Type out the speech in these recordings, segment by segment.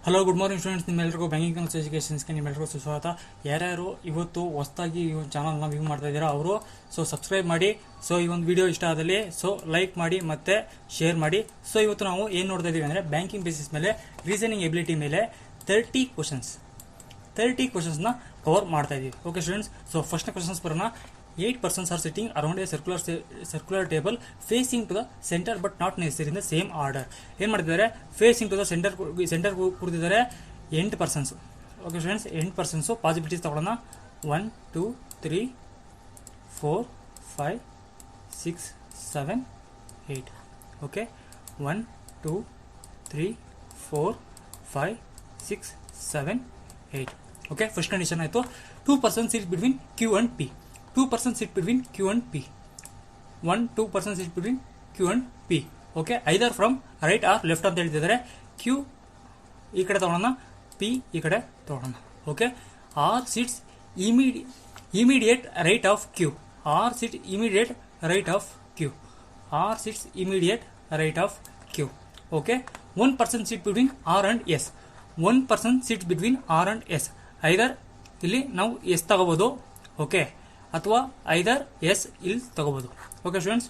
Hello good morning students, ನಿಮ್ಮೆಲ್ಲರಿಗೂ banking ಕನ್ಸ್ ಎಜುಕೇಷನ್ಸ್ಗೆ ನಿಮ್ಮೆಲ್ಲರಿಗೂ ಸುಸ್ವಾಗತ. ಯಾರ್ಯಾರು ಇವತ್ತು ಹೊಸದಾಗಿ ಈ ಒಂದು ಚಾನಲ್ನ ವ್ಯೂ ಮಾಡ್ತಾ ಇದ್ದೀರಾ ಅವರು ಸಬ್ಸ್ಕ್ರೈಬ್ ಮಾಡಿ. ಈ ಒಂದು ವಿಡಿಯೋ ಇಷ್ಟ ಆದಲ್ಲಿ ಲೈಕ್ ಮಾಡಿ ಮತ್ತೆ ಶೇರ್ ಮಾಡಿ. ಇವತ್ತು ನಾವು ಏನು ನೋಡ್ತಾ ಇದ್ದೀವಿ ಅಂದರೆ ಬ್ಯಾಂಕಿಂಗ್ ಬೇಸಿಸ್ ಮೇಲೆ ರೀಸನಿಂಗ್ ಎಬಿಲಿಟಿ ಮೇಲೆ 30 ಕ್ವಶನ್ಸ್ನ ಕವರ್ ಮಾಡ್ತಾ ಇದ್ದೀವಿ. ಓಕೆ ಸ್ಟೂಡೆಂಟ್ಸ್, ಫಸ್ಟ್ ಕ್ವಶನ್ಸ್ ಬರೋಣ. 8 persons are sitting around a circular table facing to the center but not necessarily in the same order. ಏನು ಮಾಡ್ತಿದ್ದಾರೆ? ಫೇಸಿಂಗ್ ಟು ದ ಸೆಂಟರ್ ಕೂರ್ತಿದ್ದಾರೆ 8 persons. Okay students, 8 persons possibilities ತಗೊಳ್ಳೋಣ. 1 2 3 4 5 6 7 8. Okay, 1 2 3 4 5 6 7 8. Okay, first condition ಆಯಿತು. 2 persons sit between Q and P. 2 persons sit between Q and P. 2 persons sit between Q and P. Okay, either from right or left ಅಂತ ಹೇಳ್ತಿದ್ದಾರೆ. Q ಈ ಕಡೆ ತಗೊಳ್ಳೋಣ, P ಈ ಕಡೆ ತಗೊಳ್ಳೋಣ. Okay, R sits immediate right of Q. R sit immediate right of Q. R sits immediate right of Q. Okay, 1 person sit between R and S. 1 person sits between R and S. ಐದರ್ ಇಲ್ಲಿ ನಾವು S ತಗೋಬಹುದು, okay, ಅಥವಾ ಐದರ್ S ಇಲ್ಲಿ ತಗೋಬಹುದು. Okay students,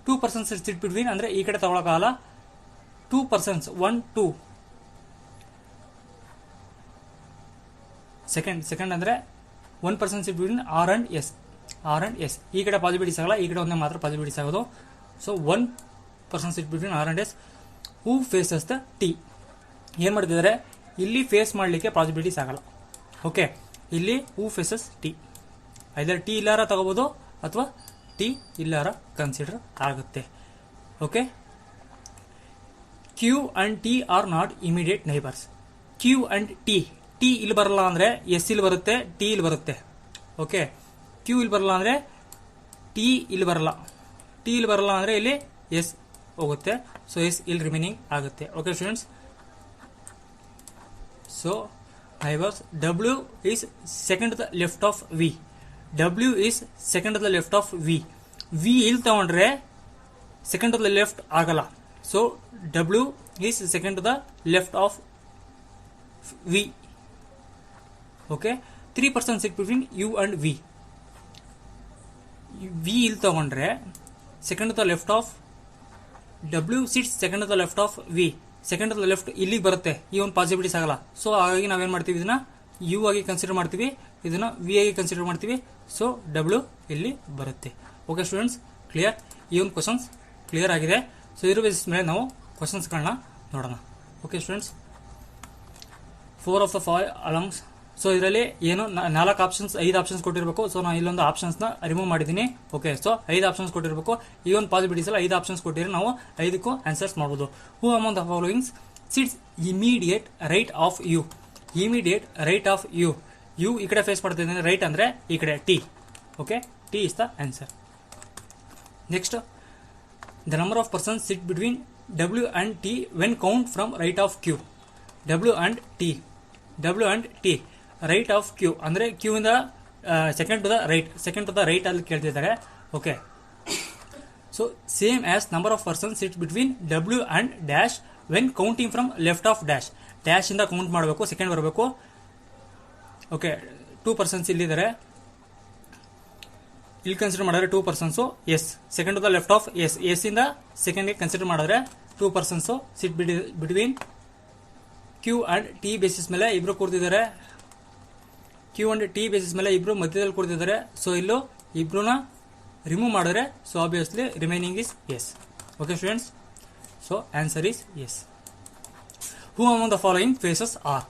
2 persons sit between ಅಂದರೆ ಈ ಕಡೆ ತಗೊಳಕಾಗಲ್ಲ. 2 persons 1 2 second ಅಂದರೆ 1 person sit between R and S. ಈ ಕಡೆ ಪಾಸಿಬಿಲಿಟೀಸ್ ಆಗಲ್ಲ, ಈ ಕಡೆ ಒಂದೇ ಮಾತ್ರ ಪಾಸಿಬಿಲಿಟೀಸ್ ಆಗೋದು. 1 person sit between R and S. Who faces the T. ಏನು ಮಾಡ್ತಿದ್ದಾರೆ? ಇಲ್ಲಿ ಫೇಸ್ ಮಾಡಲಿಕ್ಕೆ ಪಾಸಿಬಿಲಿಟೀಸ್ ಆಗಲ್ಲ. ಓಕೆ, ಇಲ್ಲಿ who faces T. Either T ಇಲ್ಲಾರ ತಗೋಬಹುದು ಅಥವಾ ಟಿ ಇಲ್ಲಾರ ಕನ್ಸಿಡರ್ ಆಗುತ್ತೆ. Okay, Q and T are not immediate neighbours. Q and T ಇಲ್ಲಿ ಬರಲ್ಲ ಅಂದ್ರೆ ಎಸ್ ಇಲ್ಲಿ ಬರುತ್ತೆ, ಟಿ ಇಲ್ಲಿ ಬರುತ್ತೆ. ಓಕೆ, ಕ್ಯೂ ಇಲ್ಲಿ ಬರಲ್ಲ ಅಂದ್ರೆ ಟಿ ಇಲ್ಲಿ ಬರಲ್ಲ, ಟಿ ಇಲ್ಲಿ ಬರಲ್ಲ ಅಂದ್ರೆ ಇಲ್ಲಿ ಎಸ್ ಹೋಗುತ್ತೆ. ಎಸ್ ಇಲ್ಲಿ ರಿಮೈನಿಂಗ್ ಆಗುತ್ತೆ. Okay students, neighbours W is second to the left of V. W is second to the left of V. V ಇಲ್ಲಿ ತಗೊಂಡ್ರೆ second to the left ಆಗಲ್ಲ. W is second to the left of V. Okay, 3 persons sit between U and V. V ಇಲ್ಲಿ ತಗೊಂಡ್ರೆ second to the left of W sits second to the left of V. Second to the left ಇಲ್ಲಿಗೆ ಬರುತ್ತೆ, ಈ ಒಂದು possibilities ಆಗಲ್ಲ. ಹಾಗಾಗಿ ನಾವೇನು ಮಾಡ್ತೀವಿ? ಇದನ್ನ ಯು ಆಗಿ ಕನ್ಸಿಡರ್ ಮಾಡ್ತೀವಿ, ಇದನ್ನ ವಿ ಆಗಿ ಕನ್ಸಿಡರ್ ಮಾಡ್ತೀವಿ. W ಇಲ್ಲಿ ಬರುತ್ತೆ. Okay students, clear? ಈ ಒಂದು ಕ್ವಶನ್ಸ್ ಕ್ಲಿಯರ್ ಆಗಿದೆ. ಇದ್ರ ಬೇಸಿಸ್ ಮೇಲೆ ನಾವು ಕ್ವಶನ್ಸ್ಗಳನ್ನ ನೋಡೋಣ. Okay students, 4 of the 5 alongs. ಇದರಲ್ಲಿ ಏನು 4 ಆಪ್ಷನ್ಸ್ 5 ಆಪ್ಷನ್ಸ್ ಕೊಟ್ಟಿರಬೇಕು. ನಾನು ಇಲ್ಲೊಂದು ಆಪ್ಷನ್ಸ್ನ ರಿಮೂವ್ ಮಾಡಿದ್ದೀನಿ. ಓಕೆ, 5 ಆಪ್ಷನ್ಸ್ ಕೊಟ್ಟಿರಬೇಕು. ಈ ಒಂದು ಪಾಸಿಬಿಲಿಟೀಸ್ ಎಲ್ಲ 5 ಆಪ್ಷನ್ಸ್ ಕೊಟ್ಟಿದ್ರೆ ನಾವು 5ಕ್ಕೂ ಆನ್ಸರ್ಸ್ ಮಾಡ್ಬೋದು. Who among the followings sits immediate right of U. Immediate right of U. U ಈ ಕಡೆ ಫೇಸ್ ಮಾಡ್ತಿದ್ದೀನಿ, ರೈಟ್ ಅಂದ್ರೆ ಈ ಕಡೆ T. Okay, T is the answer. Next, the number of persons sit between W and T when count from right of Q. W and T right of Q ಅಂದ್ರೆ Q ಇಂದ second to the right ಅಲ್ಲಿ ಕೇಳ್ತಿದ್ದಾರೆ. Okay, same as number of person sit between W and dash when counting from left of dash. Dash ಇಂದ count ಮಾಡಬೇಕು, second ಬರಬೇಕು. Okay, 2 persons ಇಲ್ಲಿದ್ದಾರೆ, ಇಲ್ಲಿ consider ಮಾಡಿದ್ರೆ 2 persons S, second to the left of S. S ಇಂದ second consider ಮಾಡಿದ್ರೆ 2 persons sit between Q and T basis ಮೇಲೆ ಇಬ್ರು ಕೂರ್ತಿದ್ದಾರೆ. ಕ್ಯೂ ಅಂಡ್ ಟಿ ಬೇಸಿಸ್ ಮೇಲೆ ಇಬ್ರು ಮಧ್ಯದಲ್ಲಿ ಕೂರ್ತಿದ್ದಾರೆ. ಇಲ್ಲೂ ಇಬ್ರನ್ನ ರಿಮೂವ್ ಮಾಡಿದ್ರೆ obviously remaining is S. Okay students, answer is S. Who among the following faces R.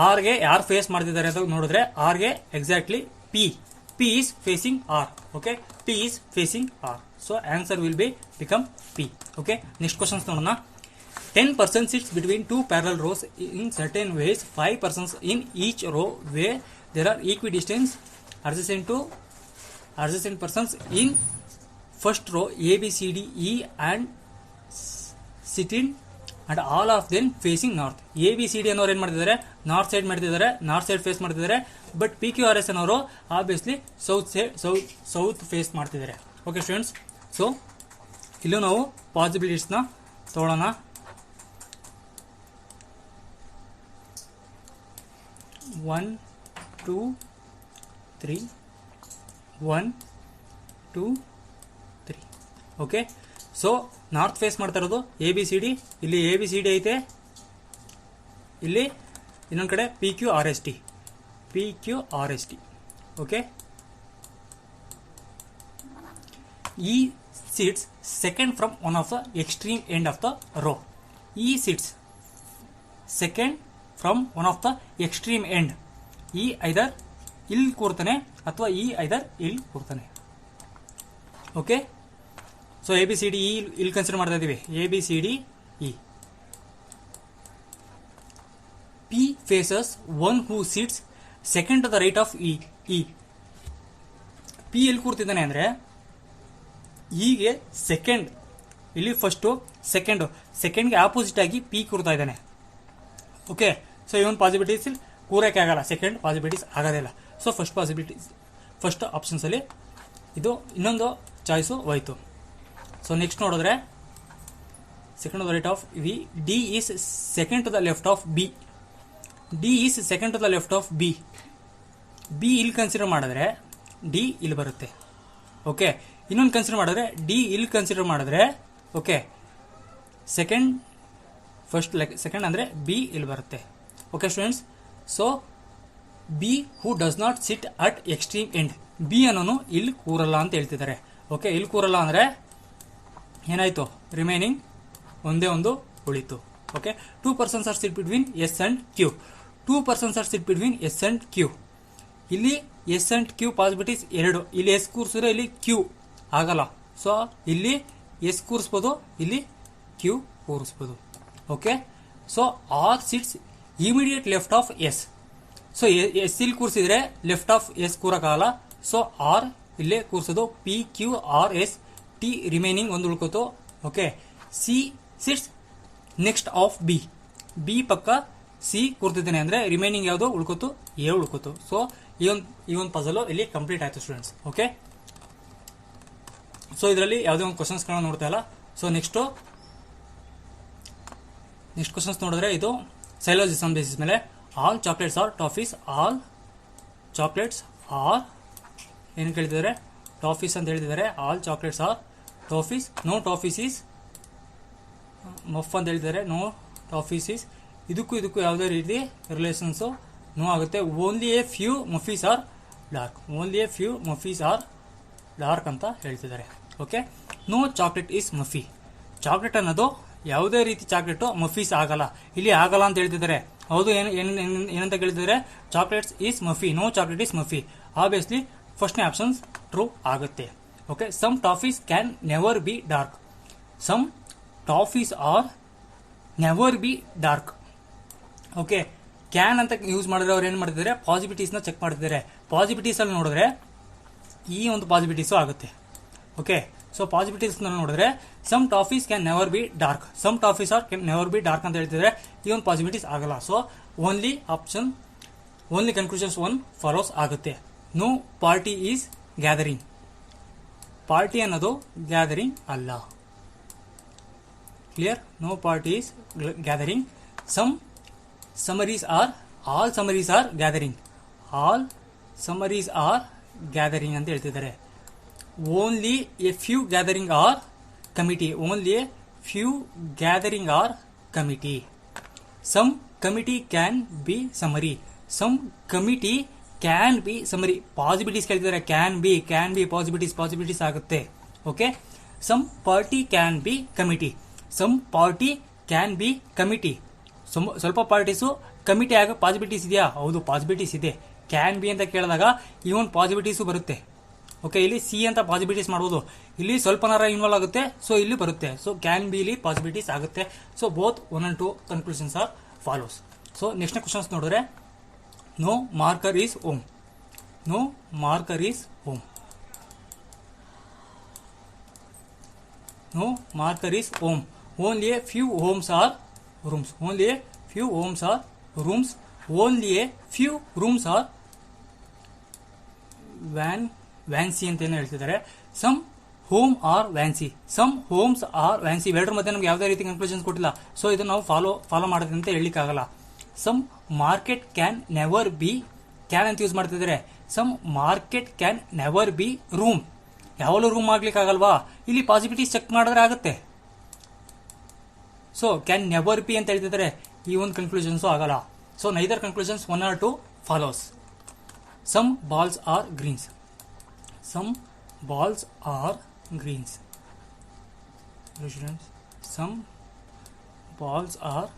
ಆರ್ಗೆ ಯಾರು ಫೇಸ್ ಮಾಡ್ತಿದ್ದಾರೆ ಅಂತ ನೋಡಿದ್ರೆ ಆರ್ಗೆ exactly P is facing R. Okay, P is facing R. Answer will be become P. Okay, next questions ನೋಡೋಣ. 10 persons sits between 2 parallel rows in certain ways. 5 persons in each row where there are equidistant adjacent persons in first row A, B, C, D, E and sitting and all of them facing north. A, B, C, D ಅನ್ನೋರು ಏನು ಮಾಡ್ತಿದ್ದಾರೆ? North side ಮಾಡ್ತಿದ್ದಾರೆ, north side phase ಮಾಡ್ತಿದ್ದಾರೆ. But P, Q, R, S ಅನ್ನೋರು obviously south face ಮಾಡ್ತಿದ್ದಾರೆ. Okay students, ಇಲ್ಲೂ ನಾವು ಪಾಸಿಬಿಲಿಟೀಸ್ನ ತಗೊಳ್ಳೋಣ. 1 2 3 1 2 3. ಓಕೆ, ಸೊ ನಾರ್ತ್ ಫೇಸ್ ಮಾಡ್ತಾ ಇರೋದು ABCD. ಇಲ್ಲಿ ABCD ಐತೆ, ಇಲ್ಲಿ ಇನ್ನೊಂದು ಕಡೆ PQRST. Okay, E sits second from one of the extreme end of the row. E sits second from one of the extreme end. E either ಇಲ್ಲಿ ಕೂರ್ತಾನೆ ಅಥವಾ E either ಇಲ್ಲಿ ಕೂರ್ತಾನೆ. ಓಕೆ, ಸೊ ABCD E ಇಲ್ಲಿ consider ಮಾಡ್ತಾ ಇದೀವಿ. ABCD E. P faces one who sits second to the right of E. P ಎಲ್ಲಿ ಕೂರ್ತಿದ್ದಾನೆ ಅಂದ್ರೆ ಹೀಗೆ second, ಇಲ್ಲಿ ಫಸ್ಟು ಸೆಕೆಂಡ್ಗೆ ಆಪೋಸಿಟ್ ಆಗಿ ಪಿ ಕೂರ್ತಾ ಇದ್ದಾನೆ. ಓಕೆ, ಸೊ ಇವನ್ ಪಾಸಿಬಿಲಿಟೀಸ್ ಕೂರಕ್ಕೆ ಆಗಲ್ಲ, ಸೆಕೆಂಡ್ ಪಾಸಿಬಿಲಿಟೀಸ್ ಆಗೋದಿಲ್ಲ. ಸೊ ಫಸ್ಟ್ ಆಪ್ಷನ್ಸ್ ಅಲ್ಲಿ ಇದು ಇನ್ನೊಂದು ಚಾಯ್ಸು ಹೋಯ್ತು. ಸೊ ನೆಕ್ಸ್ಟ್ ನೋಡಿದ್ರೆ second to the right of V. D is second to the left of B. B ಇಲ್ಲಿ ಕನ್ಸಿಡರ್ ಮಾಡಿದ್ರೆ ಡಿ ಇಲ್ಲಿ ಬರುತ್ತೆ. ಓಕೆ, ಇನ್ನೊಂದು ಕನ್ಸಿಡರ್ ಮಾಡಿದ್ರೆ ಡಿ ಇಲ್ಲಿ ಕನ್ಸಿಡರ್ ಮಾಡಿದ್ರೆ ಓಕೆ ಸೆಕೆಂಡ್ ಅಂದ್ರೆ ಬಿ ಇಲ್ಲಿ ಬರುತ್ತೆ. Okay students, so B who does not sit at extreme end. B ಅನ್ನೋನು ಇಲ್ಲಿ ಕೂರಲ್ಲ ಅಂತ ಹೇಳ್ತಿದ್ದಾರೆ. ಓಕೆ, ಇಲ್ಲಿ ಕೂರಲ್ಲ ಅಂದ್ರೆ ಏನಾಯ್ತು, ರಿಮೈನಿಂಗ್ ಒಂದೇ ಒಂದು ಉಳಿತು. Okay, 2 persons are sit between S and Q. 2 persons are sit between S and Q. ಇಲ್ಲಿ ಎಸ್ ಅಂಡ್ ಕ್ಯೂ ಪಾಸಿಬಿಲಿಟೀಸ್ 2. ಇಲ್ಲಿ ಎಸ್ ಕೂರಿಸಿದ್ರೆ ಇಲ್ಲಿ ಕ್ಯೂ ಆಗಲ್ಲ. ಸೊ ಇಲ್ಲಿ ಎಸ್ ಕೂರಿಸ್ಬೋದು, ಇಲ್ಲಿ ಕ್ಯೂ ಕೂರಿಸ್ಬೋದು. Okay, so R sits immediate left of S. So S ಇಲ್ಲಿ ಕೂರಿಸಿದ್ರೆ ಲೆಫ್ಟ್ ಆಫ್ ಎಸ್ ಕೂರಕ್ಕಾಗಲ್ಲ. ಸೊ ಆರ್ ಇಲ್ಲೇ ಕೂರಿಸೋದು. PQRST ರಿಮೈನಿಂಗ್ ಒಂದು ಉಳ್ಕೋತು. Okay, C sits next of B. B ಪಕ್ಕ ಸಿ ಕೂರ್ತಿದ್ದೇನೆ ಅಂದ್ರೆ ರಿಮೈನಿಂಗ್ ಯಾವುದು ಉಳ್ಕೋತು, ಎ ಉಳ್ಕೋತು. ಸೊ ಈ ಒಂದು ಪಜಲ್ ಇಲ್ಲಿ ಕಂಪ್ಲೀಟ್ ಆಯ್ತು ಸ್ಟೂಡೆಂಟ್ಸ್. ಓಕೆ, ಸೊ ಇದರಲ್ಲಿ ಯಾವುದೇ ಒಂದು ಕ್ವಶನ್ಸ್ ನೋಡ್ತಾ ಇಲ್ಲ. ಸೊ ನೆಕ್ಸ್ಟ್ ಕ್ವಶನ್ಸ್ ನೋಡಿದ್ರೆ ಇದು ಸೈಲೋಜಿಸಮ್ ಬೇಸಿಸ್ ಮೇಲೆ. All chocolates are toffees. All chocolates are ಏನು ಕೇಳ್ತಿದ್ದಾರೆ, ಟಾಫೀಸ್ ಅಂತ ಹೇಳ್ತಿದ್ದಾರೆ. All chocolates are toffees. No toffees is muff ಅಂತ ಹೇಳ್ತಿದ್ದಾರೆ. No toffees is. ಇದಕ್ಕೂ ಯಾವುದೇ ರೀತಿ ರಿಲೇಷನ್ಸು ನೋ ಆಗುತ್ತೆ. Only a few muffies are dark ಅಂತ ಹೇಳ್ತಿದ್ದಾರೆ. Okay, no chocolate is muffy. Chocolate ಅನ್ನೋದು ಯಾವುದೇ ರೀತಿ ಚಾಕ್ಲೇಟು ಮಫೀಸ್ ಆಗಲ್ಲ, ಇಲ್ಲಿ ಆಗಲ್ಲ ಅಂತ ಹೇಳ್ತಿದ್ದಾರೆ. ಹೌದು, ಏನಂತ ಕೇಳ್ತಿದ್ದಾರೆ, chocolates is muffy, no chocolate is muffy. Obviously ಫಸ್ಟ್ನೇ ಆಪ್ಷನ್ಸ್ ಟ್ರೂ ಆಗುತ್ತೆ. Okay, some toffees can never be dark. Some toffees are never be dark. Okay, can ಅಂತ ಯೂಸ್ ಮಾಡಿದ್ರೆ ಅವ್ರು ಏನು ಮಾಡ್ತಿದ್ದಾರೆ, ಪಾಸಿಬಿಲಿಟೀಸ್ನ ಚೆಕ್ ಮಾಡ್ತಿದ್ದಾರೆ. ಪಾಸಿಬಿಲಿಟೀಸ್ ಅಲ್ಲಿ ನೋಡಿದ್ರೆ ಈ ಒಂದು ಪಾಸಿಬಿಲಿಟೀಸು ಆಗುತ್ತೆ. ಓಕೆ, ಸೊ ಪಾಸಿಬಿಲಿಟೀಸ್ ನೋಡಿದ್ರೆ some toffees can never be dark, some toffees are can never be dark ಅಂತ ಹೇಳ್ತಿದ್ರೆ ಈ ಒಂದು ಪಾಸಿಬಿಲಿಟೀಸ್ ಆಗಲ್ಲ. ಸೊ ಓನ್ಲಿ ಕನ್ಕ್ಲೂಷನ್ಸ್ 1 ಫಾಲೋಸ್ ಆಗುತ್ತೆ. No party is gathering. Party ಅನ್ನೋದು ಗ್ಯಾದರಿಂಗ್ ಅಲ್ಲ. Clear? No party is gathering. Some summaries are, all summaries are gathering. All summaries are gathering ಅಂತ ಹೇಳ್ತಿದ್ದಾರೆ. Only a few gathering are committee. Only a few gathering are committee. Some committee can be summary. Some committee can be summary. Possibilities ಕೇಳ್ತಿದ್ದಾರೆ. can be possibilities ಆಗುತ್ತೆ. Okay, some party can be committee. Some party can be committee. ಸ್ವಲ್ಪ parties committee ಆಗ possibilities ಇದೆಯಾ? ಹೌದು, possibilities ಇದೆ. Can be ಅಂತ ಕೇಳಿದಾಗ even possibilities ಬರುತ್ತೆ. ಓಕೆ, ಇಲ್ಲಿ ಸಿ ಅಂತ ಪಾಸಿಬಿಲಿಟೀಸ್ ಮಾಡ್ಬೋದು, ಇಲ್ಲಿ ಸ್ವಲ್ಪನಾರ ಇನ್ವಾಲ್ವ್ ಆಗುತ್ತೆ. ಸೊ ಇಲ್ಲಿ ಬರುತ್ತೆ. ಸೊ ಕ್ಯಾನ್ ಬಿ ಇಲ್ಲಿ ಪಾಸಿಬಿಲಿಟೀಸ್ ಆಗುತ್ತೆ. So both 1 and 2 conclusions are follows. So next questions ನೋಡಿದ್ರೆ, no marker is home. No marker is home. No marker is home. Only a few homes are rooms. Only a few homes are rooms. Only a few rooms are vancy ಅಂತ ಏನು ಹೇಳ್ತಿದ್ದಾರೆ. Some home are ವ್ಯಾನ್ಸಿ. Some homes are ವ್ಯಾನ್ಸಿ. ಇವೆರಡರ ಮಧ್ಯೆ ನಮ್ಗೆ ಯಾವುದೇ ರೀತಿ ಕನ್ಕ್ಲೂಷನ್ಸ್ ಕೊಟ್ಟಿಲ್ಲ. ಸೊ ಇದನ್ನ ನಾವು ಫಾಲೋ ಮಾಡೋದಂತ ಹೇಳಲಿಕ್ಕಾಗಲ್ಲ. Some market can never be, can ಅಂತ ಯೂಸ್ ಮಾಡ್ತಿದ್ದಾರೆ. Some market can never be room, ಯಾವಾಗಲೂ ರೂಮ್ ಆಗ್ಲಿಕ್ಕೆ ಆಗಲ್ವಾ, ಇಲ್ಲಿ ಪಾಸಿಬಿಲಿಟಿ ಚೆಕ್ ಮಾಡಿದ್ರೆ ಆಗುತ್ತೆ. ಸೊ ಕ್ಯಾನ್ ನೆವರ್ ಬಿ ಅಂತ ಹೇಳ್ತಿದ್ದಾರೆ, ಈ ಒಂದು ಕನ್ಕ್ಲೂಷನ್ಸು ಆಗಲ್ಲ. So neither conclusions 1 or 2 follows. Some balls are greens, some balls are greens, some balls are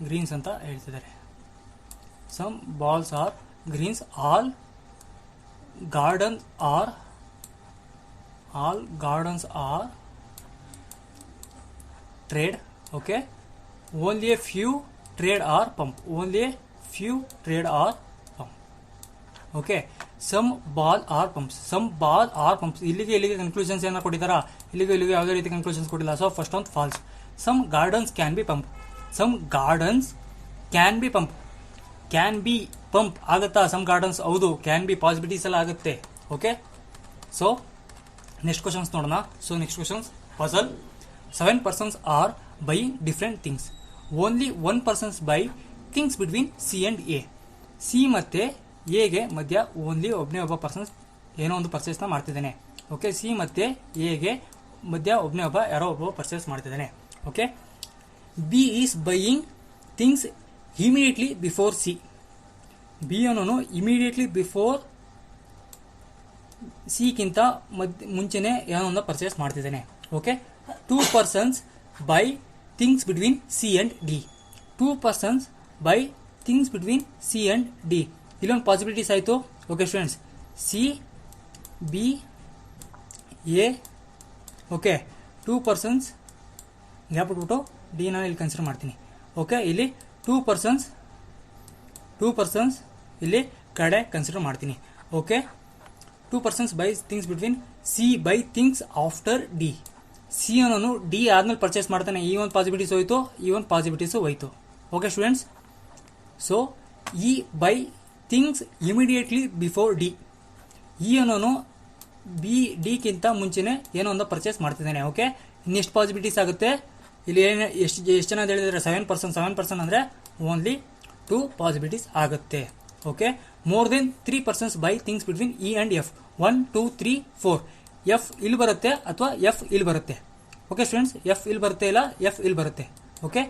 greens ಅಂತ ಹೇಳ್ತಿದ್ದಾರೆ. Some balls are greens, all gardens are trade, okay, only a few trade or pump, only a few trade or pump, okay. Some ball or pumps, some ball or pumps, ಇಲ್ಲಿಗೆ conclusions ಏನ ಕೊಟ್ಟಿದ್ದಾರಾ, ಇಲ್ಲಿಗೆ ಯಾವುದೇ ರೀತಿ conclusions ಕೊಟ್ಟಿಲ್ಲ. So first ಒಂದು false. Some gardens can be pump, some gardens can be pump, can be pump ಆಗುತ್ತಾ? Some gardens ಹೌದು, ಕ್ಯಾನ್ ಬಿ ಪಾಸಿಬಿಲಿಟೀಸ್ ಎಲ್ಲ ಆಗುತ್ತೆ. ಓಕೆ, ಸೊ ನೆಕ್ಸ್ಟ್ ಕ್ವಶನ್ಸ್ ನೋಡೋಣ. So next questions puzzle. 7 persons are buying different things. Only 1 person buy things between C and A. C ಮತ್ತೆ A ಗೆ ಮಧ್ಯ only ಒಬ್ಬ person ಏನೋ ಒಂದು ಪರ್ಚೇಸ್ ನ ಮಾಡ್ತಿದ್ದಾನೆ. ಓಕೆ, ಸಿ ಮತ್ತೆ ಎ ಗೆ ಮಧ್ಯ ಯಾರೋ ಒಬ್ಬ ಪರ್ಚೇಸ್ ಮಾಡ್ತಿದ್ದಾನೆ. Okay, B is buying things immediately before C. B ಅನ್ನೋನು ಇಮಿಡಿಯೇಟ್ಲಿ ಬಿಫೋರ್ ಸಿ ಗಿಂತ ಮುಂಚೆನೆ ಏನೋ ಒಂದು ಪರ್ಚೇಸ್ ಮಾಡ್ತಿದ್ದಾನೆ. Okay, 2 persons buy things between C and D. 2 persons buy things between C and D. ಇಲ್ಲೊಂದು ಪಾಸಿಬಿಲಿಟೀಸ್ ಆಯಿತು. Okay students, C B A. Okay, 2 persons gap ಬಿಟ್ಬಿಟ್ಟು D ನಾನು ಇಲ್ಲಿ ಕನ್ಸಿಡರ್ ಮಾಡ್ತೀನಿ. ಓಕೆ, ಇಲ್ಲಿ 2 persons ಇಲ್ಲಿ ಕಡೆ ಕನ್ಸಿಡರ್ ಮಾಡ್ತೀನಿ. Okay, 2 persons buy things between C buy things after D. C ಅನ್ನೋನು ಡಿ ಆದ್ಮೇಲೆ ಪರ್ಚೇಸ್ ಮಾಡ್ತಾನೆ. ಈ ಒಂದು ಪಾಸಿಬಿಲಿಟೀಸ್ ಹೋಯ್ತು, ಈ ಒಂದು ಪಾಸಿಬಿಲಿಟೀಸ್ ಹೋಯ್ತು. Okay students, so E buy things immediately before D. E ಅನ್ನೋನು ಡಿಗಿಂತ ಮುಂಚೆನೆ ಏನೋ ಒಂದು ಪರ್ಚೇಸ್ ಮಾಡ್ತಿದ್ದಾನೆ. ಓಕೆ, ಇನ್ನೆಷ್ಟು ಪಾಸಿಬಿಲಿಟೀಸ್ ಆಗುತ್ತೆ ಇಲ್ಲಿ? ಎಷ್ಟು ಜನ ಹೇಳಿದ್ರೆ 7 person ಅಂದ್ರೆ ಓನ್ಲಿ 2 ಪಾಸಿಬಿಲಿಟೀಸ್ ಆಗುತ್ತೆ. Okay, more than 3 persons by things between E and F. 1 2 3 4. F ಇಲ್ಲಿ ಬರುತ್ತೆ ಅಥವಾ ಎಫ್ ಇಲ್ಲಿ ಬರುತ್ತೆ. ಓಕೆ ಸ್ಟೂಡೆಂಟ್ಸ್, ಎಫ್ ಇಲ್ಲಿ ಬರುತ್ತೆ ಇಲ್ಲ ಎಫ್ ಇಲ್ಲಿ ಬರುತ್ತೆ. Okay,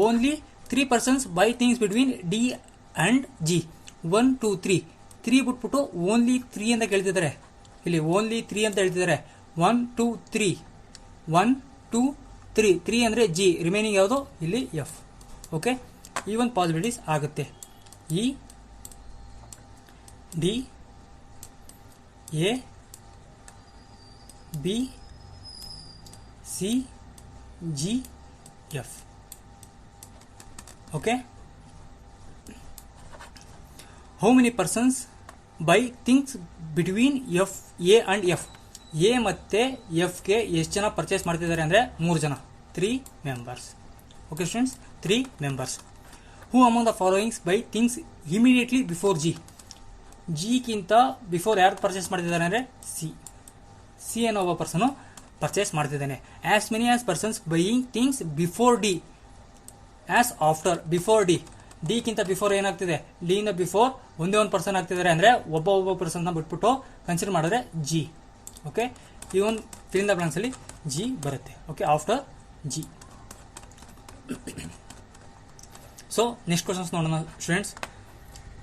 only 3 persons by things between D and G. 1 2 3 3 ಬಿಟ್ಬಿಟ್ಟು ಓನ್ಲಿ 3 ಅಂತ ಕೇಳ್ತಿದ್ದಾರೆ. ಇಲ್ಲಿ ಓನ್ಲಿ 3 ಅಂತ ಹೇಳ್ತಿದ್ದಾರೆ. 1 2 3 1 2 3 3 ಅಂದ್ರೆ ಜಿ, ರಿಮೈನಿಂಗ್ ಯಾವುದು ಇಲ್ಲಿ ಎಫ್. ಓಕೆ, ಈ ಒಂದು ಪಾಸಿಬಿಲಿಟೀಸ್ ಆಗುತ್ತೆ. E D A B C G F. Okay, how many persons by things between F A and F. A ಮತ್ತೆ ಎಫ್ ಗೆ ಎಷ್ಟು ಜನ ಪರ್ಚೇಸ್ ಮಾಡ್ತಿದ್ದಾರೆ ಅಂದ್ರೆ 3 ಜನ, 3 members. Okay students, 3 members. Who among the followings by things immediately before G. G ಗಿಂತ before ಯಾರು purchase ಮಾಡ್ತಿದ್ದಾರೆ ಅಂದ್ರೆ ಸಿ. ಸಿ ಅನ್ನೋ ಒಬ್ಬ ಪರ್ಸನ್ ಪರ್ಚೇಸ್ ಮಾಡ್ತಿದ್ದಾನೆ. As many as persons buying things before D as after before D. D ಗಿಂತ before ಏನಾಗ್ತಿದೆ, D ಇಂದ ಬಿಫೋರ್ ಒಂದೇ ಒಂದು ಪರ್ಸನ್ ಆಗ್ತಿದ್ದಾರೆ ಅಂದ್ರೆ ಒಬ್ಬ ಪರ್ಸನ್ ಬಿಟ್ಬಿಟ್ಟು ಕನ್ಸಿಡರ್ ಮಾಡಿದ್ರೆ ಜಿ. ಓಕೆ, ಈ ಒಂದು ಫಿಲ್ ಇನ್ ದ ಬ್ಲಾಂಕ್ಸ್ ಅಲ್ಲಿ ಜಿ ಬರುತ್ತೆ. Okay, after G. So next questions ನೋಡೋಣ ಸ್ಟೂಡೆಂಟ್ಸ್.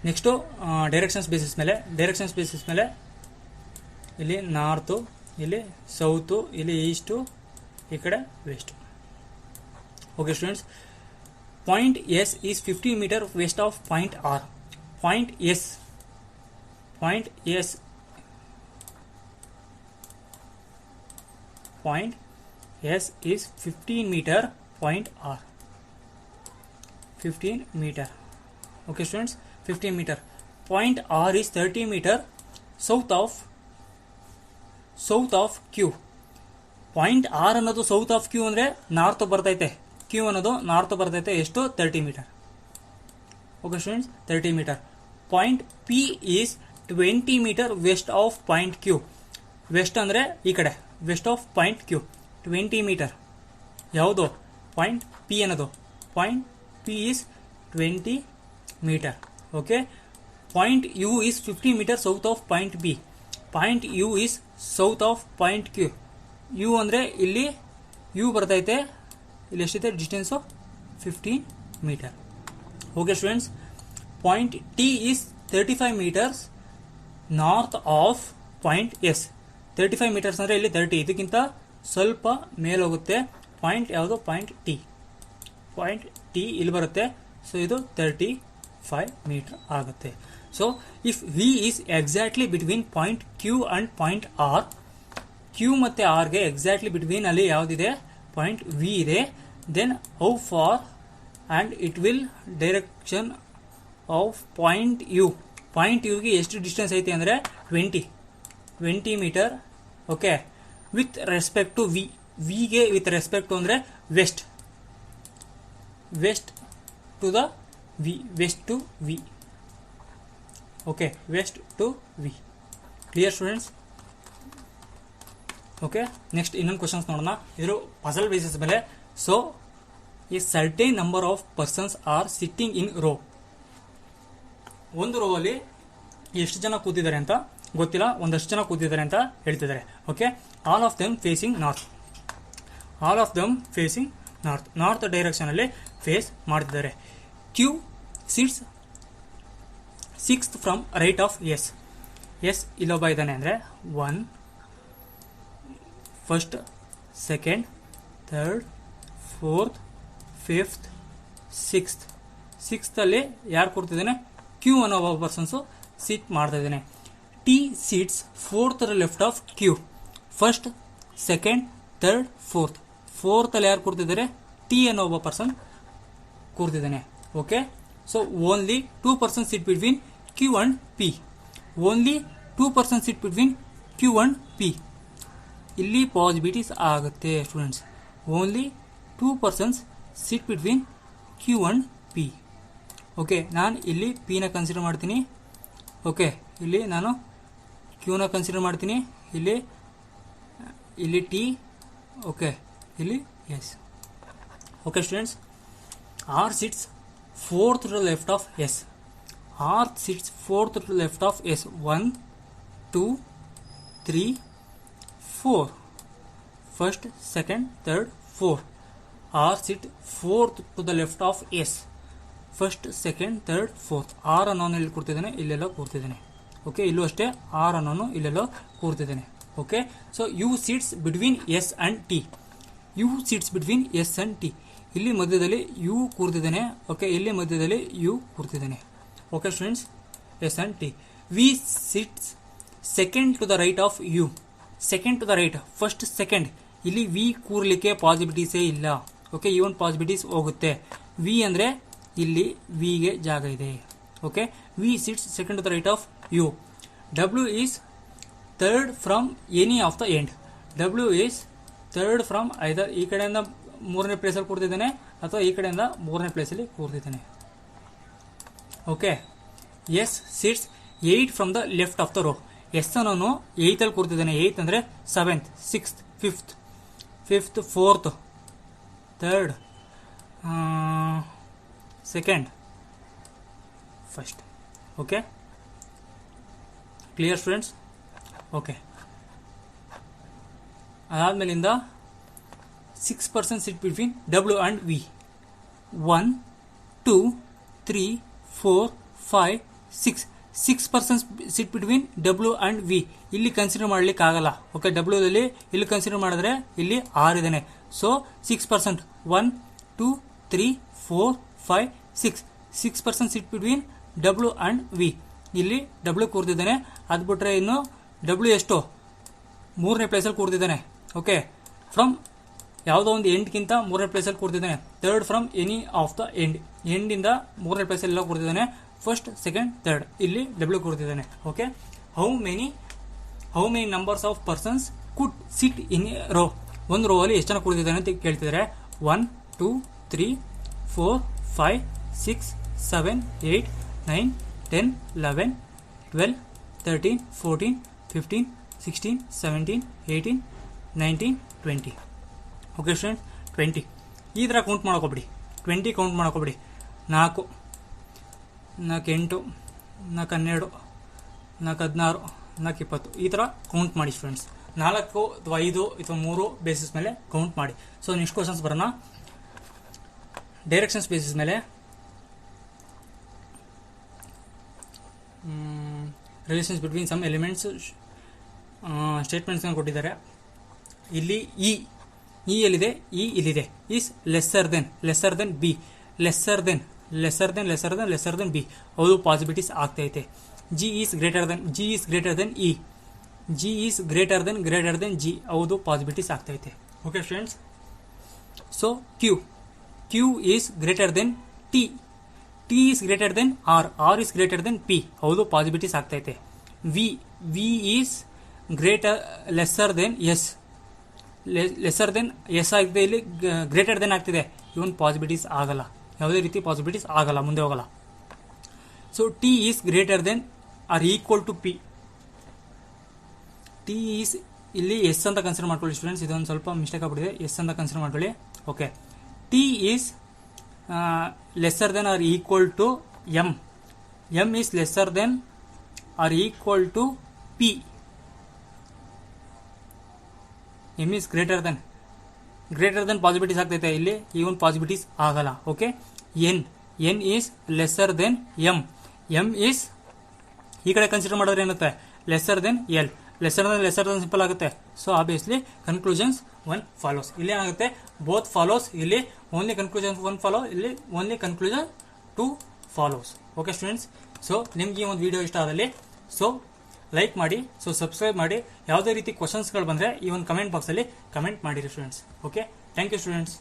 ನೆಕ್ಸ್ಟು ಡೈರೆಕ್ಷನ್ಸ್ ಬೇಸಿಸ್ ಮೇಲೆ ಇಲ್ಲಿ ನಾರ್ತು, ಇಲ್ಲಿ ಸೌತು, ಇಲ್ಲಿ ಈಸ್ಟು, ಈ ಕಡೆ west. Okay students, point S is 15 meter west of point R. Point S is 15 meter point R. 15 meter. Okay students, 15 meter. Point R is 30 meter south of Q. Point R ಅನ್ನೋದು south of Q ಅಂದ್ರೆ north ಬರ್ತೈತೆ, Q ಅನ್ನೋದು north ಬರ್ತೈತೆ. ಎಷ್ಟು? 30 meter. Okay students, 30 meter. Point P is 20 meter west of point Q. West ಅಂದ್ರೆ ಈ ಕಡೆ, west of point Q 20 meter. ಯಾವುದು? ಪಾಯಿಂಟ್ P ಅನ್ನೋದು. Point P is 20 meter. Okay, point U is 50 meter south of point B. Point U is south of point Q. U ಅಂದ್ರೆ ಇಲ್ಲಿ U ಬರ್ತೈತೆ, ಇಲ್ಲಿ ಎಷ್ಟಿದೆ distance 15 meter. Okay students, point T is 35 meters north of point S. 35 meters ಅಂದ್ರೆ ಇಲ್ಲಿ 30, ಇದಕ್ಕಿಂತ ಸ್ವಲ್ಪ ಮೇಲೆ ಹೋಗುತ್ತೆ. ಪಾಯಿಂಟ್ ಯಾವುದು? Point T. ಪಾಯಿಂಟ್ T ಇಲ್ಲಿ ಬರುತ್ತೆ. ಸೊ ಇದು 35 ಮೀಟರ್ ಆಗುತ್ತೆ. So if V is exactly between point Q and point R, Q ಮತ್ತೆ R ಗೆ ಎಕ್ಸಾಕ್ಟ್ಲಿ ಬಿಟ್ವೀನ್ ಅಲ್ಲಿ ಯಾವ್ದಿದೆ? ಪಾಯಿಂಟ್ V ಇದೆ. Then how far and it will direction of point U. Point U ಗೆ ಎಷ್ಟು distance ಐತಿ ಅಂದ್ರೆ 20 meter. Okay, with respect to V. V ಗೆ ವಿತ್ ರೆಸ್ಪೆಕ್ಟ್ ಟು ಅಂದ್ರೆ west to the V, west to V. Okay, west to V. Clear students? Okay, next ಇನ್ನೊಂದು questions ನೋಡೋಣ. ಇದ್ರ puzzle basis ಮೇಲೆ. So a certain number of persons are sitting in row. ಒಂದು row ಅಲ್ಲಿ ಎಷ್ಟು ಜನ ಕೂತಿದ್ದಾರೆ ಅಂತ ಗೊತ್ತಿಲ್ಲ, ಒಂದಷ್ಟು ಜನ ಕೂತಿದ್ದಾರೆ ಅಂತ ಹೇಳ್ತಿದ್ದಾರೆ. Okay, all of them facing north. All of them facing north, north direction ಅಲ್ಲಿ ಫೇಸ್ ಮಾಡ್ತಿದ್ದಾರೆ. Q sits 6th from right of S. S ಇಲ್ಲೊಬ್ಬ ಇದ್ದಾನೆ ಅಂದ್ರೆ 1, first, second, third, fourth, fifth, sixth. Sixth ಅಲ್ಲಿ ಯಾರು ಕೂರ್ತಿದ್ದಾನೆ? ಕ್ಯೂ ಅನ್ನೋ ಒಬ್ಬ ಪರ್ಸನ್ಸು ಸಿಟ್ ಮಾಡ್ತಾ ಇದ್ದಾನೆ. T seats 4th left of Q. First, second, third, fourth. Fourth ಅಲ್ಲಿ ಯಾರು ಕೂರ್ತಿದ್ದಾರೆ? ಟಿ ಅನ್ನೋ ಒಬ್ಬ ಪರ್ಸನ್ ಕೂರ್ತಿದ್ದಾನೆ. Okay, so only 2 persons sit between Q and P. Only 2 persons sit between Q and P. ಇಲ್ಲಿ possibilities ಆಗುತ್ತೆ students. Only 2 persons sit between Q and P. Okay, ನಾನು ಇಲ್ಲಿ ಪಿ ನ ಕನ್ಸಿಡರ್ ಮಾಡ್ತೀನಿ. ಓಕೆ, ಇಲ್ಲಿ ನಾನು ಕ್ಯೂ ನ ಕನ್ಸಿಡರ್ ಮಾಡ್ತೀನಿ. ಇಲ್ಲಿ ಟಿ. ಓಕೆ, ಇಲ್ಲಿ S. Okay students, are sits 4th to the left of S. R sits 4th to the left of S. 1, 2, 3, 4. First, second, third, 4. R sits 4th to the left of S. First, second, third, fourth. R ಅನ್ನೋನು ಇಲ್ಲಿ ಕೂರ್ತಿದ್ದಾನೆ, ಇಲ್ಲೆಲ್ಲ ಕೂರ್ತಿದ್ದಾನೆ. Okay, ಇಲ್ಲೂ ಅಷ್ಟೇ R ಅನ್ನೋನು ಇಲ್ಲೆಲ್ಲ ಕೂರ್ತಿದ್ದಾನೆ. Okay, so U sits between S and T. U sits between S and T. ಇಲ್ಲಿ ಮಧ್ಯದಲ್ಲಿ ಯು ಕೂರ್ತಿದ್ದಾನೆ. ಓಕೆ, ಇಲ್ಲಿ ಮಧ್ಯದಲ್ಲಿ ಯು ಕೂರ್ತಿದ್ದಾನೆ. Okay students, S and T. V sits second to the right of U. Second to the right, first, second. ಇಲ್ಲಿ V ಕೂರ್ಲಿಕ್ಕೆ ಪಾಸಿಬಿಲಿಟೀಸೇ ಇಲ್ಲ. ಓಕೆ, ಈ ಒಂದು ಪಾಸಿಬಿಲಿಟೀಸ್ ಹೋಗುತ್ತೆ. ವಿ ಅಂದ್ರೆ ಇಲ್ಲಿ ವಿ ಗೆ ಜಾಗ ಇದೆ. Okay, V sits second to the right of U. W is third from any of the end. W is third from either ಈ ಕಡೆಯಿಂದ 3ನೇ ಪ್ಲೇಸಲ್ಲಿ ಕೂರ್ತಿದ್ದಾನೆ ಅಥವಾ ಈ ಕಡೆಯಿಂದ 3ನೇ ಪ್ಲೇಸಲ್ಲಿ ಕೂರ್ತಿದ್ದಾನೆ. Okay, S sits 8 from the left of the row. S ಅನ್ನೋನು 8 ಅಲ್ಲಿ ಕೂರ್ತಿದ್ದಾನೆ. 8 ಅಂದ್ರೆ 7th, 6th, 5th, 4th, 3rd, 2nd, 1st. Okay, clear students? Okay, ಅದಾದ್ಮೇಲಿಂದ 6 persons sit between W and V. 1, 2, 3, 4, 5, 6. 6 persons sit between W and V. ಇಲ್ಲಿ consider ಮಾಡ್ಲಿಕ್ಕೆ ಆಗಲ್ಲ. Okay, W ದಲ್ಲಿ ಇಲ್ಲಿ consider ಮಾಡಿದ್ರೆ ಇಲ್ಲಿ ಆರ್ ಇದಾನೆ. So 6%. 1, 2, 3, 4, 5, 6. 6 persons sit between W and V. ಇಲ್ಲಿ ಡಬ್ಲ್ಯೂ ಕೂರ್ತಿದ್ದಾನೆ. ಅದ್ ಬಿಟ್ರೆ ಇನ್ನು ಡಬ್ಲ್ಯೂ ಎಷ್ಟು? 3ನೇ ಪ್ಲೇಸಲ್ಲಿ ಕೂರ್ತಿದ್ದಾನೆ. ಓಕೆ, ಫ್ರಮ್ ಯಾವುದೋ ಒಂದು ಎಂಡ್ಗಿಂತ 3ನೇ ಪ್ಲೇಸಲ್ಲಿ ಕೂರ್ತಿದ್ದಾನೆ. Third from any of the end. ಎಂಡಿಂದ 3ನೇ ಪ್ಲೇಸಲ್ಲಿ ಎಲ್ಲ ಕೂರ್ತಿದ್ದಾನೆ. First, second, third. ಇಲ್ಲಿ ಡಬ್ಲ್ಯೂ ಕೂರ್ತಿದ್ದಾನೆ. Okay, how many numbers of persons could sit in a row. ಒಂದು ರೋ ಅಲ್ಲಿ ಎಷ್ಟು ಜನ ಕೂರ್ತಿದ್ದಾನೆ ಅಂತ ಕೇಳ್ತಿದ್ದಾರೆ. 1, 2, 3, 4, 5, 6, 7, 8, 9, 10, 11, 12, 13, 14, 15, 16, 17, 18, 19, 20. ಓಕೆ ಸ್ಟೂಡೆಂಟ್, 20 ಈ ಥರ ಕೌಂಟ್ ಮಾಡ್ಕೊಬಿಡಿ. 20 ಕೌಂಟ್ ಮಾಡ್ಕೊಬಿಡಿ. 4, 4 8 4 12 4 16 4 20 ಈ ಥರ ಕೌಂಟ್ ಮಾಡಿ ಸ್ಟೂಡೆಂಟ್ಸ್. 4 ಅಥವಾ 5 ಅಥವಾ 3 ಬೇಸಿಸ್ ಮೇಲೆ ಕೌಂಟ್ ಮಾಡಿ. ಸೊ ನೆಕ್ಸ್ಟ್ ಕ್ವಶನ್ಸ್ ಬರೋಣ. ಡೈರೆಕ್ಷನ್ಸ್ ಬೇಸಿಸ್ ಮೇಲೆ relations between some elements statements ಕೊಟ್ಟಿದ್ದಾರೆ. ಇಲ್ಲಿ ಇ ಎಲ್ಲಿದೆ? ಇ ಇಲ್ಲಿದೆ. Is lesser than B, lesser than B. ಹೌದು, ಪಾಸಿಬಿಲಿಟೀಸ್ ಆಗ್ತೈತೆ. G is greater than E, G is greater than G. ಹೌದು, ಪಾಸಿಬಿಲಿಟೀಸ್ ಆಗ್ತೈತೆ. Okay friends. So Q is greater than T, T is greater than R is greater than P. ಹೌದು, possibilities ಆಗ್ತೈತೆ. V is lesser than S, lesser than S ಆಗಿದೆ. ಇಲ್ಲಿ greater than ಆಗ್ತಿದೆ. ಇವನ್ possibilities ಆಗಲ್ಲ, ಯಾವುದೇ ರೀತಿ ಪಾಸಿಬಿಲಿಟೀಸ್ ಆಗಲ್ಲ, ಮುಂದೆ ಹೋಗಲ್ಲ. So T is greater than or equal to P. T is ಇಲ್ಲಿ ಎಸ್ ಅಂತ ಕನ್ಸಿಡರ್ ಮಾಡ್ಕೊಳ್ಳಿ ಸ್ಟೂಡೆಂಟ್ಸ್. ಇದೊಂದು ಸ್ವಲ್ಪ ಮಿಸ್ಟೇಕ್ ಆಗ್ಬಿಟ್ಟಿದೆ. ಎಸ್ ಅಂತ ಕನ್ಸಿಡರ್ ಮಾಡ್ಕೊಳ್ಳಿ. Okay. T is lesser than or equal to M, M is lesser than or equal to P. M is greater than possibilities ಆಗ್ತೈತೆ. ಇಲ್ಲಿ ಇವನ್ ಪಾಸಿಬಿಲಿಟೀಸ್ ಆಗಲ್ಲ. Okay. N is lesser than M is ಈ ಕಡೆ consider ಮಾಡಿದ್ರೆ ಏನುತ್ತೆ? Lesser then L, lesser then simple ಆಗುತ್ತೆ. So obviously conclusions 1 follows. ಇಲ್ಲಿ ಏನಾಗುತ್ತೆ? Both follows. ಇಲ್ಲಿ ಓನ್ಲಿ ಕನ್ಕ್ಲೂಷನ್ 1 ಫಾಲೋ, ಇಲ್ಲಿ only conclusion 2 follows. Okay students. So ನಿಮ್ಗೆ ಈ ಒಂದು ವಿಡಿಯೋ ಇಷ್ಟ ಆದಲ್ಲಿ ಸೊ ಲೈಕ್ ಮಾಡಿ, ಸೊ ಸಬ್ಸ್ಕ್ರೈಬ್ ಮಾಡಿ. ಯಾವುದೇ ರೀತಿ ಕ್ವಶನ್ಸ್ಗಳು ಬಂದರೆ ಈ ಒಂದು ಕಮೆಂಟ್ ಬಾಕ್ಸಲ್ಲಿ ಕಮೆಂಟ್ ಮಾಡಿರಿ students. Okay, thank you students.